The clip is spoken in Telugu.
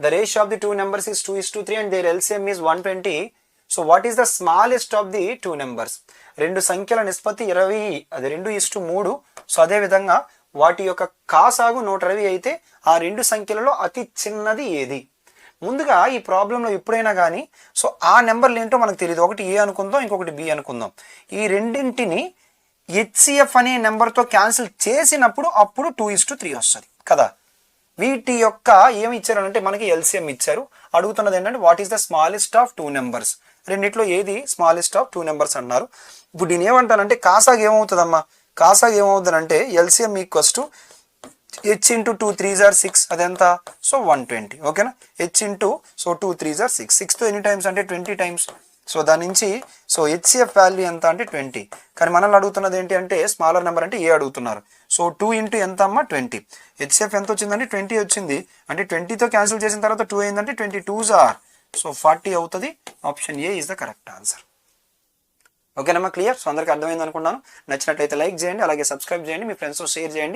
the ratio of the two numbers is 2:3 and their LCM is 120. So what is the smallest of the two numbers? రెండు సంఖ్యల నిష్పత్తి 20, అది 2:3. సో అదే విధంగా వాటి యొక్క కాసాగు 120 అయితే ఆ రెండు సంఖ్యలలో అతి చిన్నది ఏది? ముందుగా ఈ ప్రాబ్లంలో ఎప్పుడైనా కానీ సో ఆ నెంబర్లు ఏంటో మనకు తెలియదు. ఒకటి ఏ అనుకుందాం, ఇంకొకటి బి అనుకుందాం. ఈ రెండింటిని HCF అనే నెంబర్తో క్యాన్సిల్ చేసినప్పుడు అప్పుడు 2:3 వస్తుంది కదా. వీటి యొక్క ఏమి ఇచ్చారంటే మనకి ఎల్సిఎం ఇచ్చారు. అడుగుతున్నది ఏంటంటే what is the smallest of two numbers, రెండిట్లో ఏది స్మాలెస్ట్ ఆఫ్ టూ నెంబర్స్ అన్నారు. ఇప్పుడు నేను ఏమంటానంటే కాసాగ్ ఏమవుతుందమ్మా, కాసాగ్ ఏమవుతుందంటే LCM equals to h into 2 3s are 6, అదెంత? సో 120. ఓకేనా, h into so 2 3s are 6, 6తో ఎన్ని టైమ్స్ అంటే 20 టైమ్స్. సో దాని నుంచి సో HCF వాల్యూ ఎంత అంటే 20. కానీ మనల్ని అడుగుతున్నది ఏంటి అంటే స్మాలర్ నెంబర్ అంటే ఏ అడుగుతున్నారు. సో 2 ఇంటూ ఎంత అమ్మా 20. HCF ఎంత వచ్చిందంటే 20 వచ్చింది. అంటే 20తో క్యాన్సిల్ చేసిన తర్వాత 2 అయిందంటే 22s are సో 40 అవుతుంది. Option A is the correct answer. ఓకేనమ్మా, క్లియర్? సో అందరికీ అర్థమైంది అనుకుంటున్నాను. నచ్చినట్లయితే లైక్ చేయండి, అలాగే సబ్స్క్రైబ్ చేయండి, మీ ఫ్రెండ్స్తో షేర్ చేయండి.